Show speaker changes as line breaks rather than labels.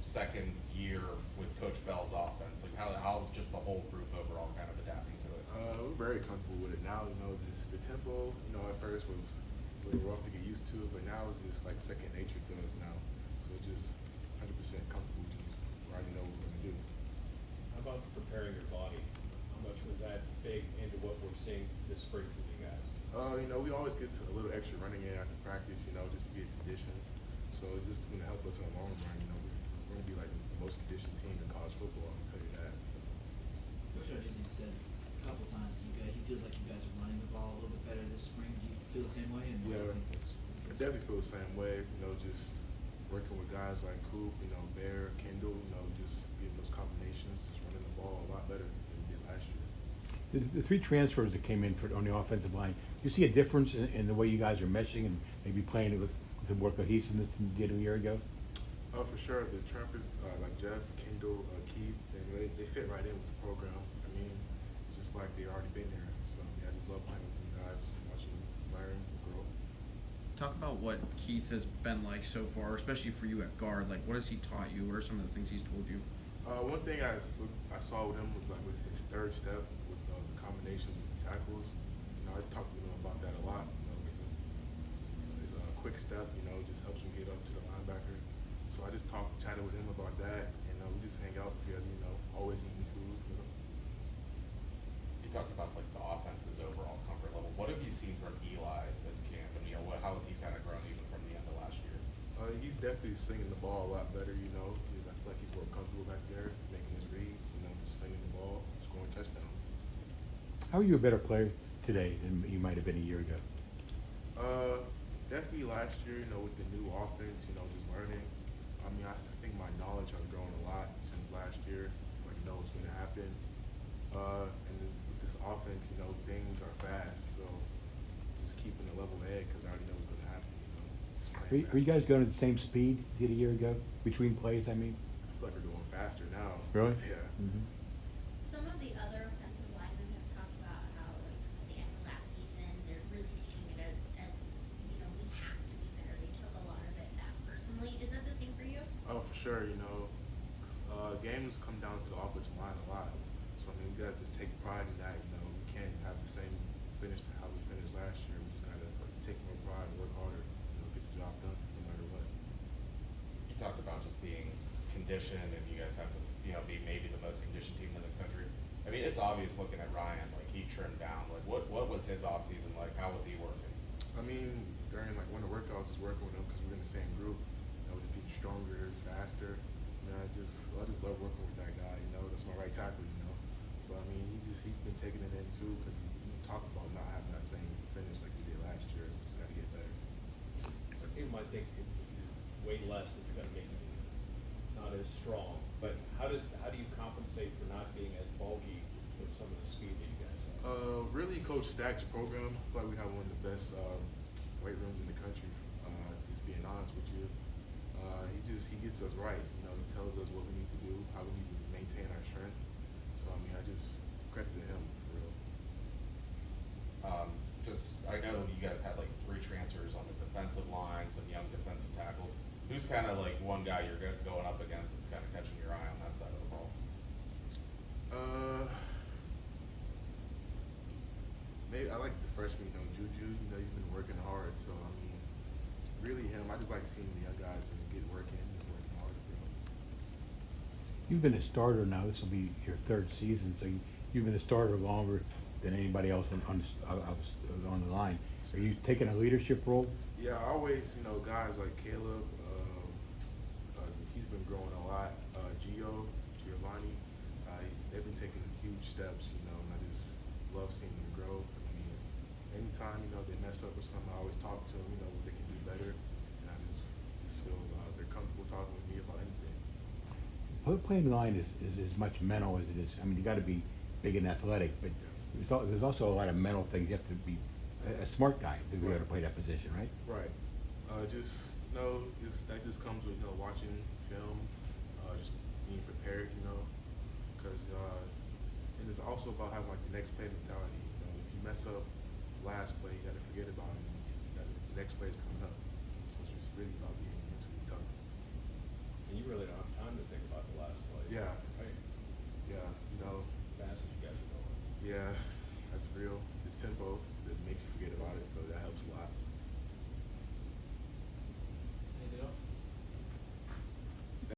second year with Coach Bell's offense? Like how's just the whole group overall kind of adapting to it?
We're very comfortable with it now. You know, the tempo, you know, at first was a little rough to get used to, but now it's just like second nature to us now. So it's just 100% comfortable. We already know what we're gonna do.
How about preparing your body? How much was that big into what we're seeing this spring from you guys?
You know, we always get a little extra running in after practice, you know, just to get conditioned. So it's just going to help us in the long run. You know, we're going to be like the most conditioned team in college football. I can tell you that. So.
Coach Rodgers said a couple times he feels like you guys are running the ball a little bit better this spring. Do you feel the same way? And
yeah, I definitely feel the same way. You know, just working with guys like Coop, you know, Bear, Kendall, you know, just getting those combinations, just running the ball a lot better than we did last year.
The three transfers that came in on the offensive line, do you see a difference in the way you guys are meshing and maybe playing it with the more cohesiveness than you did a year ago?
For sure. The transfers like Jeff, Kendall, Keith, they fit right in with the program. I mean, it's just like they already been there. So yeah, I just love playing with them guys, watching them learn, grow.
Talk about what Keith has been like so far, especially for you at guard. Like, what has he taught you? What are some of the things he's told you?
One thing I saw with him was like with his third step, with the combinations with the tackles. You know, I talked to him about that a lot. You know, because his quick step, you know, just helps him get up to the linebacker. So I just chatted with him about that, and we just hang out together. You know, always eating food. You know.
You talked about like the offense's overall comfort level. What have you seen from Eli this camp? And you know, how has he kind of grown even from the end of last year?
He's definitely slinging the ball a lot better. You know, because I feel like he's more comfortable back there, making his reads. You know, just slinging the ball, scoring touchdowns.
How are you a better player today than you might have been a year ago?
Definitely last year, you know, with the new offense, you know, just learning. I mean, I think my knowledge has grown a lot since last year. Like, know what's going to happen. And with this offense, you know, things are fast. So just keeping a level head because I already know what's going to happen. You know,
Are you guys going at the same speed you did a year ago between plays? I mean,
I feel like we're going faster now.
Really?
Yeah.
Mm-hmm.
Some of the other offensive linemen have talked about how, like, at the end of last season, they're really taking it as you know, we have to be better. They took a lot of it that personally. Is that the same for you?
Oh, for sure. You know, games come down to the offensive line a lot. So I mean, we gotta just take pride in that. You know, we can't have the same finish to how we finished last year. We just gotta take more pride and work harder. You know, get the job done no matter what.
You talked about just being conditioned, and you guys have to, you know, be maybe the most conditioned team in the country. I mean, it's obvious looking at Ryan, like he trimmed down. Like, what was his off season like? How was he working?
I mean, during like winter workouts, just working with him because we're in the same group. You know, just getting stronger, faster. You know, I just love working with that guy. You know, that's my right tackle. You know, but I mean, he's been taking it in too because we talked about not having that same finish like we did last year. Just got to get better.
So people might think if you weigh less, it's going to make you not as strong. But how do you compensate for not being as bulky with some of the speed that you guys have?
Really, Coach Stack's program. I feel like we have one of the best weight rooms in the country. Just being honest with you, he gets us right. You know, he tells us what we need to do, how we need to maintain our strength. So I mean, I just credit to him for real.
I know you guys had like 3 transfers on the defensive line, some young defensive tackles. Who's kind of like one guy you're going up against that's kind of catching your eye on that side of the ball?
Maybe I like the freshman, you know, Juju. You know, he's been working hard. So I mean, really him. I just like seeing the young guys just get working, just working hard. You know.
You've been a starter now. This will be your 3rd season, so you've been a starter longer than anybody else on the line. Are you taking a leadership role?
Yeah, I always, you know, guys like Caleb, he's been growing a lot. Giovanni, they've been taking huge steps, you know, and I just love seeing them grow. I mean, anytime, you know, they mess up or something, I always talk to them, you know, what they can do better, and I just feel they're comfortable talking with me about anything.
Playing line is as much mental as it is. I mean, you got to be big and athletic, but there's also a lot of mental things. You have to be a smart guy to be able to play that position, right?
Right. That just comes with, you know, watching film, just being prepared, you know, because and it's also about having like the next play mentality. You know, if you mess up the last play, you got to forget about it. The next play is coming up. So it's just really about being mentally tough.
And you really don't have time to
Yeah,
Right.
yeah, you know,
Fast as you guys are going.
yeah, that's real. It's tempo that makes you forget about it, so that helps a lot.